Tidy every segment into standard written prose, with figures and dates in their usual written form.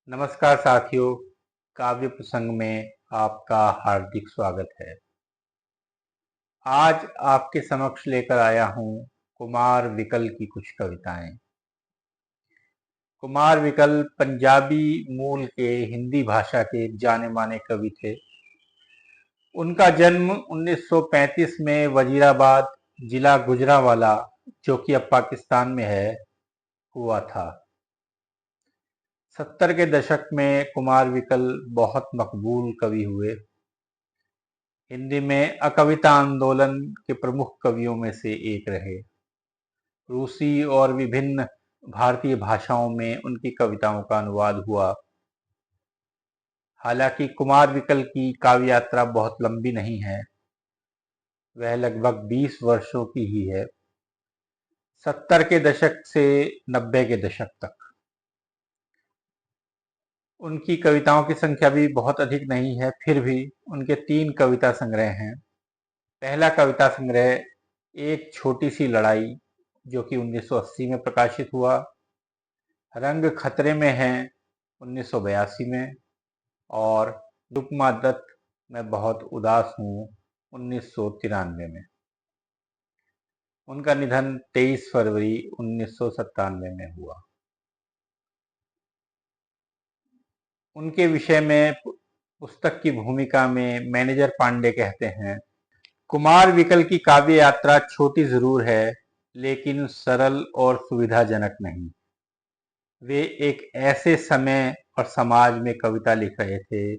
नमस्कार साथियों, काव्य प्रसंग में आपका हार्दिक स्वागत है। आज आपके समक्ष लेकर आया हूँ कुमार विकल की कुछ कविताएं। कुमार विकल पंजाबी मूल के हिंदी भाषा के जाने माने कवि थे। उनका जन्म 1935 में वजीराबाद जिला गुजरांवाला, जो कि अब पाकिस्तान में है, हुआ था। 70 के दशक में कुमार विकल बहुत मकबूल कवि हुए। हिंदी में अकविता आंदोलन के प्रमुख कवियों में से एक रहे। रूसी और विभिन्न भारतीय भाषाओं में उनकी कविताओं का अनुवाद हुआ। हालांकि कुमार विकल की काव्य यात्रा बहुत लंबी नहीं है, वह लगभग 20 वर्षों की ही है, 70 के दशक से 90 के दशक तक। उनकी कविताओं की संख्या भी बहुत अधिक नहीं है, फिर भी उनके 3 कविता संग्रह हैं। पहला कविता संग्रह एक छोटी सी लड़ाई, जो कि 1980 में प्रकाशित हुआ। रंग खतरे में है 1982 में, और रुकमा दत्त मैं बहुत उदास हूँ 1993 में। उनका निधन 23 फरवरी 1997 में हुआ। उनके विषय में पुस्तक की भूमिका में मैनेजर पांडे कहते हैं, कुमार विकल की काव्य यात्रा छोटी जरूर है, लेकिन सरल और सुविधाजनक नहीं। वे एक ऐसे समय और समाज में कविता लिख रहे थे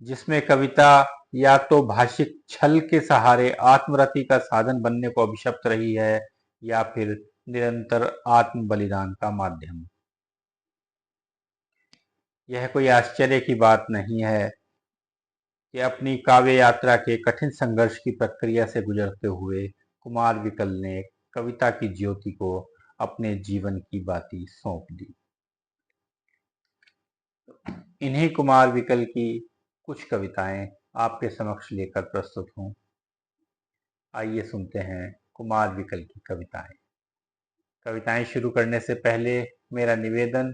जिसमें कविता या तो भाषिक छल के सहारे आत्मरति का साधन बनने को अभिशप्त रही है, या फिर निरंतर आत्म बलिदान का माध्यम। यह कोई आश्चर्य की बात नहीं है कि अपनी काव्य यात्रा के कठिन संघर्ष की प्रक्रिया से गुजरते हुए कुमार विकल ने कविता की ज्योति को अपने जीवन की बाती सौंप दी। इन्हीं कुमार विकल की कुछ कविताएं आपके समक्ष लेकर प्रस्तुत हूँ। आइए सुनते हैं कुमार विकल की कविताएं। कविताएं शुरू करने से पहले मेरा निवेदन,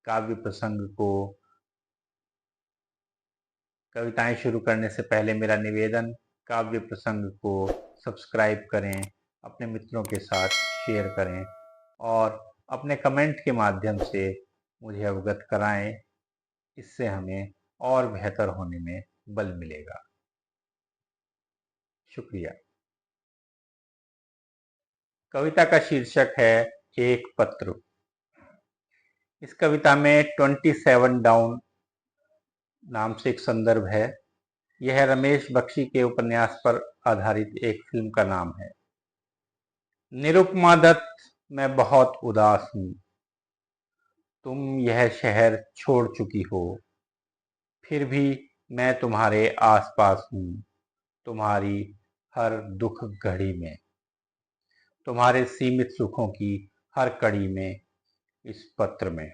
काव्य प्रसंग को कविताएं शुरू करने से पहले मेरा निवेदन काव्य प्रसंग को सब्सक्राइब करें, अपने मित्रों के साथ शेयर करें और अपने कमेंट के माध्यम से मुझे अवगत कराएं। इससे हमें और बेहतर होने में बल मिलेगा। शुक्रिया। कविता का शीर्षक है एक पत्र। इस कविता में 27 डाउन नाम से एक संदर्भ है। यह रमेश बख्शी के उपन्यास पर आधारित एक फिल्म का नाम है। निरुपमा दत्त मैं बहुत उदास हूँ, तुम यह शहर छोड़ चुकी हो, फिर भी मैं तुम्हारे आसपास हूँ, तुम्हारी हर दुख घड़ी में, तुम्हारे सीमित सुखों की हर कड़ी में, इस पत्र में।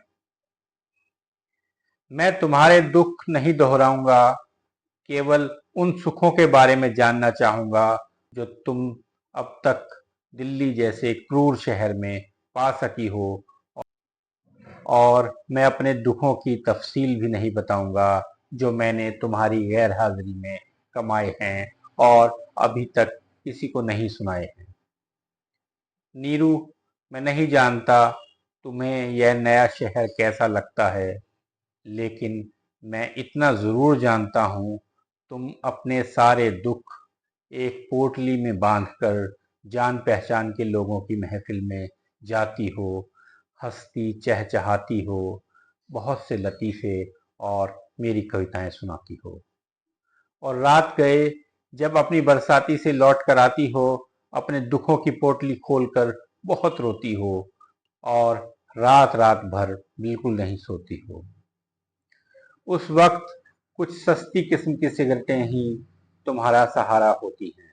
मैं तुम्हारे दुख नहीं दोहराऊंगा, केवल उन सुखों के बारे में जानना चाहूंगा जो तुम अब तक दिल्ली जैसे क्रूर शहर में पा सकी हो, और मैं अपने दुखों की तफसील भी नहीं बताऊंगा जो मैंने तुम्हारी गैर हाजिरी में कमाए हैं और अभी तक किसी को नहीं सुनाए हैं। नीरू, मैं नहीं जानता तुम्हें यह नया शहर कैसा लगता है, लेकिन मैं इतना जरूर जानता हूँ, तुम अपने सारे दुख एक पोटली में बांधकर जान पहचान के लोगों की महफिल में जाती हो, हंसती चहचहाती हो, बहुत से लतीफे और मेरी कविताएं सुनाती हो, और रात गए जब अपनी बरसाती से लौट कर आती हो, अपने दुखों की पोटली खोलकर बहुत रोती हो, और रात रात भर बिल्कुल नहीं सोती हो। उस वक्त कुछ सस्ती किस्म की सिगरेटें ही तुम्हारा सहारा होती हैं,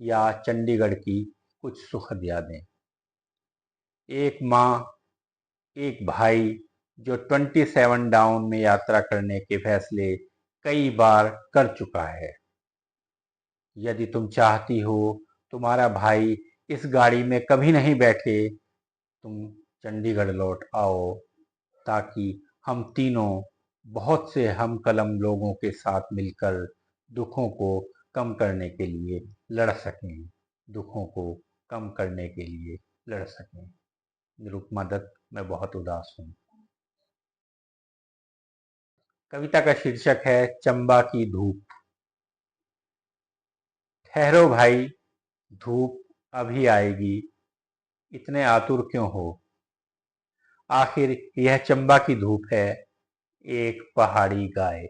या चंडीगढ़ की कुछ सुखद यादें। एक माँ, एक भाई जो 27 डाउन में यात्रा करने के फैसले कई बार कर चुका है। यदि तुम चाहती हो तुम्हारा भाई इस गाड़ी में कभी नहीं बैठे, तुम चंडीगढ़ लौट आओ, ताकि हम तीनों बहुत से हम कलम लोगों के साथ मिलकर दुखों को कम करने के लिए लड़ सकें, दुखों को कम करने के लिए लड़ सकें। निरुपमा दत्त, मैं बहुत उदास हूँ। कविता का शीर्षक है चंबा की धूप। ठहरो भाई, धूप अभी आएगी, इतने आतुर क्यों हो? आखिर यह चंबा की धूप है, एक पहाड़ी गाय।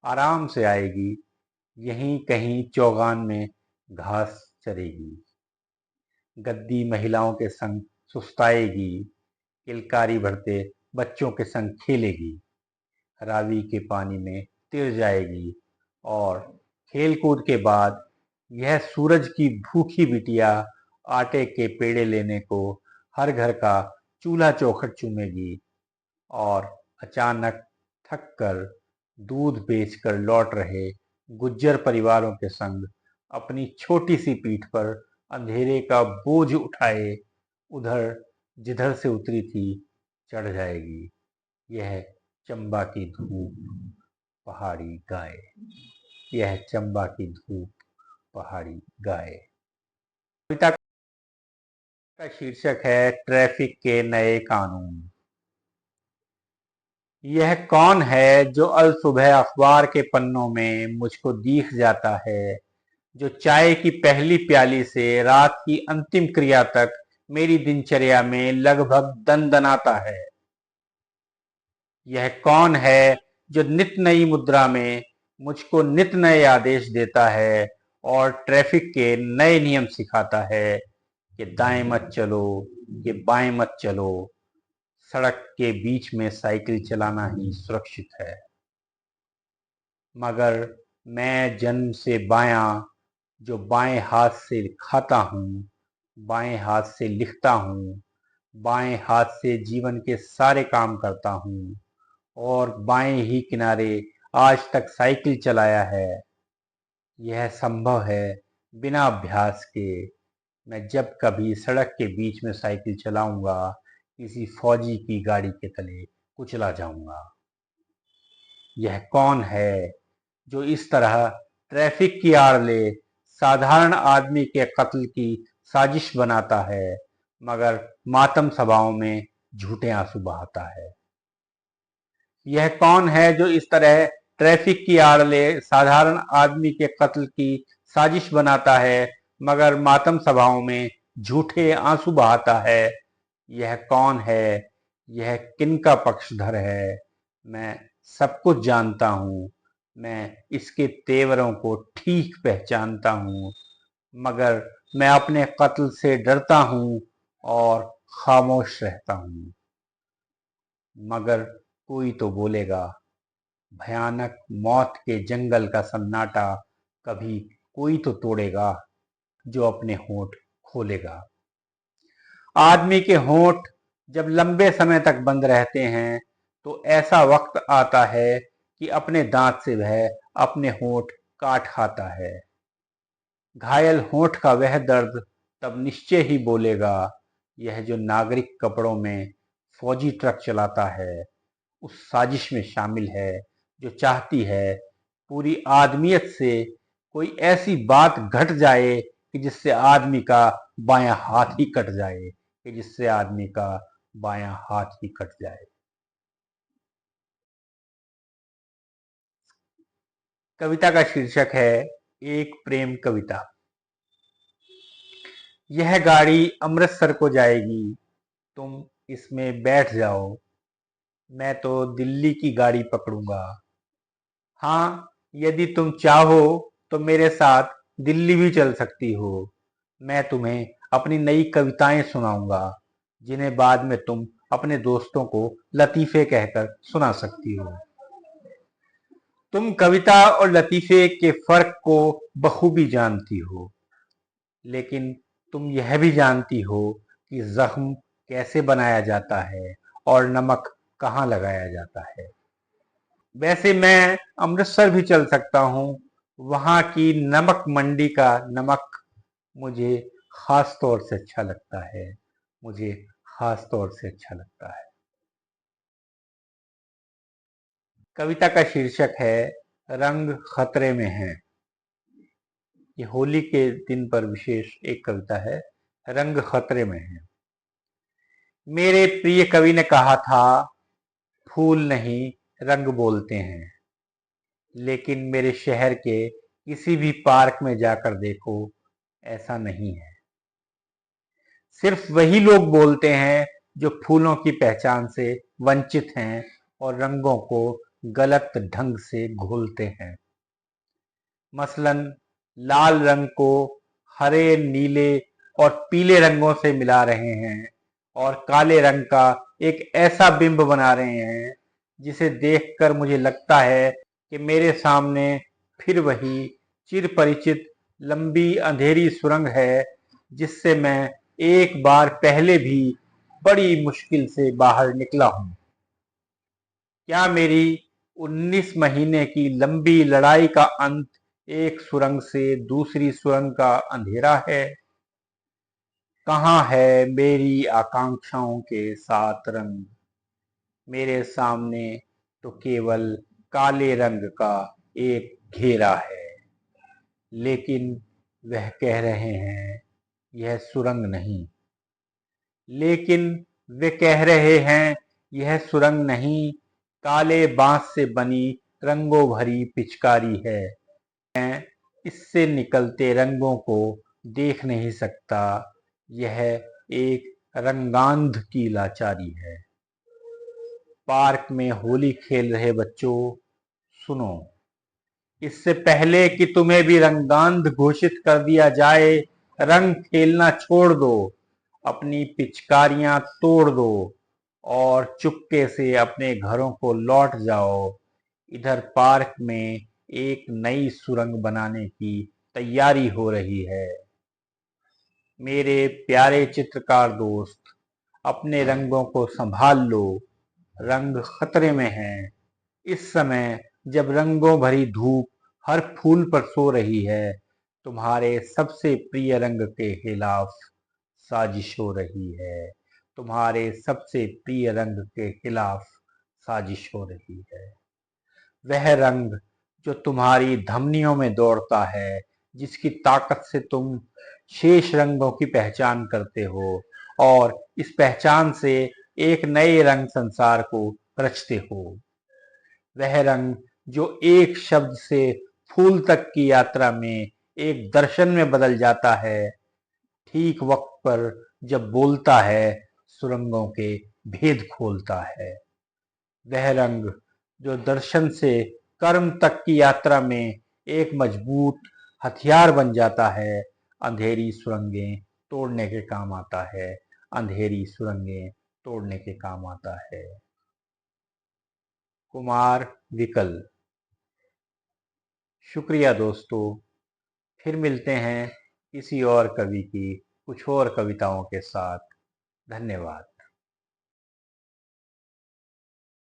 आराम से आएगी, यहीं कहीं चौगान में घास चरेगी। गद्दी महिलाओं के संग सुस्ताएगी, किलकारी भरते बच्चों के संग खेलेगी। रावी के पानी में तिर जाएगी और खेलकूद के बाद यह सूरज की भूखी बिटिया आटे के पेड़े लेने को हर घर का चूल्हा चौखट चूमेगी और अचानक थक कर दूध बेचकर लौट रहे गुज्जर परिवारों के संग अपनी छोटी सी पीठ पर अंधेरे का बोझ उठाए उधर जिधर से उतरी थी चढ़ जाएगी। यह चंबा की धूप, पहाड़ी गाय। यह चंबा की धूप, पहाड़ी गाय। कविता का शीर्षक है ट्रैफिक के नए कानून। यह कौन है जो अल सुबह अखबार के पन्नों में मुझको दिख जाता है, जो चाय की पहली प्याली से रात की अंतिम क्रिया तक मेरी दिनचर्या में लगभग दनदनाता है। यह कौन है जो नित नई मुद्रा में मुझको नित नए आदेश देता है और ट्रैफिक के नए नियम सिखाता है कि दाएं मत चलो, कि बाएं मत चलो, सड़क के बीच में साइकिल चलाना ही सुरक्षित है। मगर मैं जन्म से बायां, जो बाएं हाथ से खाता हूँ, बाएं हाथ से लिखता हूँ, बाएं हाथ से जीवन के सारे काम करता हूँ और बाएं ही किनारे आज तक साइकिल चलाया है। यह संभव है बिना अभ्यास के। मैं जब कभी सड़क के बीच में साइकिल चलाऊंगा, किसी फौजी की गाड़ी के तले कुचला जाऊंगा। यह कौन है जो इस तरह ट्रैफिक की आड़ ले साधारण आदमी के कत्ल की साजिश बनाता है, मगर मातम सभाओं में झूठे आंसू बहाता है? यह कौन है जो इस तरह ट्रैफिक की आड़ ले साधारण आदमी के कत्ल की साजिश बनाता है, मगर मातम सभाओं में झूठे आंसू बहाता है? यह कौन है? यह किनका पक्षधर है? मैं सब कुछ जानता हूँ, मैं इसके तेवरों को ठीक पहचानता हूँ, मगर मैं अपने कत्ल से डरता हूँ और खामोश रहता हूँ। मगर कोई तो बोलेगा, भयानक मौत के जंगल का सन्नाटा कभी कोई तो तोड़ेगा जो अपने होंठ खोलेगा। आदमी के होंठ जब लंबे समय तक बंद रहते हैं तो ऐसा वक्त आता है कि अपने दांत से वह अपने होंठ काट खाता है। घायल होंठ का वह दर्द तब निश्चय ही बोलेगा, यह जो नागरिक कपड़ों में फौजी ट्रक चलाता है उस साजिश में शामिल है जो चाहती है पूरी आदमियत से कोई ऐसी बात घट जाए कि जिससे आदमी का बायां हाथ ही कट जाए, कि जिससे आदमी का बायां हाथ ही कट जाए। कविता का शीर्षक है एक प्रेम कविता। यह गाड़ी अमृतसर को जाएगी, तुम इसमें बैठ जाओ, मैं तो दिल्ली की गाड़ी पकड़ूंगा। हाँ, यदि तुम चाहो तो मेरे साथ दिल्ली भी चल सकती हो। मैं तुम्हें अपनी नई कविताएं सुनाऊंगा, जिन्हें बाद में तुम अपने दोस्तों को लतीफे कहकर सुना सकती हो। तुम कविता और लतीफे के फर्क को बखूबी जानती हो, लेकिन तुम यह भी जानती हो कि जख्म कैसे बनाया जाता है और नमक कहाँ लगाया जाता है। वैसे मैं अमृतसर भी चल सकता हूँ, वहाँ की नमक मंडी का नमक मुझे खास तौर से अच्छा लगता है, मुझे खास तौर से अच्छा लगता है। कविता का शीर्षक है रंग खतरे में है। ये होली के दिन पर विशेष एक कविता है, रंग खतरे में है। मेरे प्रिय कवि ने कहा था, फूल नहीं रंग बोलते हैं। लेकिन मेरे शहर के किसी भी पार्क में जाकर देखो, ऐसा नहीं है। सिर्फ वही लोग बोलते हैं जो फूलों की पहचान से वंचित हैं और रंगों को गलत ढंग से घोलते हैं। मसलन लाल रंग को हरे, नीले और पीले रंगों से मिला रहे हैं और काले रंग का एक ऐसा बिंब बना रहे हैं जिसे देखकर मुझे लगता है कि मेरे सामने फिर वही चिरपरिचित लंबी अंधेरी सुरंग है जिससे मैं एक बार पहले भी बड़ी मुश्किल से बाहर निकला हूं। क्या मेरी 19 महीने की लंबी लड़ाई का अंत एक सुरंग से दूसरी सुरंग का अंधेरा है? कहाँ है मेरी आकांक्षाओं के 7 रंग? मेरे सामने तो केवल काले रंग का एक घेरा है। लेकिन वह कह रहे हैं यह सुरंग नहीं। लेकिन वे कह रहे हैं यह सुरंग नहीं, काले बांस से बनी रंगों भरी पिचकारी है। मैं इससे निकलते रंगों को देख नहीं सकता। यह एक रंगांध की लाचारी है। पार्क में होली खेल रहे बच्चों, सुनो। इससे पहले कि तुम्हें भी रंगांध घोषित कर दिया जाए, रंग खेलना छोड़ दो, अपनी पिचकारियां तोड़ दो और चुपके से अपने घरों को लौट जाओ। इधर पार्क में एक नई सुरंग बनाने की तैयारी हो रही है। मेरे प्यारे चित्रकार दोस्त, अपने रंगों को संभाल लो, रंग खतरे में हैं। इस समय जब रंगों भरी धूप हर फूल पर सो रही है, तुम्हारे सबसे प्रिय रंग के खिलाफ साजिश हो रही है। तुम्हारे सबसे प्रिय रंग के खिलाफ साजिश हो रही है। वह रंग जो तुम्हारी धमनियों में दौड़ता है, जिसकी ताकत से तुम शेष रंगों की पहचान करते हो और इस पहचान से एक नए रंग संसार को रचते हो। वह रंग जो एक शब्द से फूल तक की यात्रा में एक दर्शन में बदल जाता है, ठीक वक्त पर जब बोलता है, सुरंगों के भेद खोलता है। वह रंग जो दर्शन से कर्म तक की यात्रा में एक मजबूत हथियार बन जाता है, अंधेरी सुरंगें तोड़ने के काम आता है। अंधेरी सुरंगें तोड़ने के काम आता है। कुमार विकल। शुक्रिया दोस्तों, फिर मिलते हैं किसी और कवि की कुछ और कविताओं के साथ। धन्यवाद।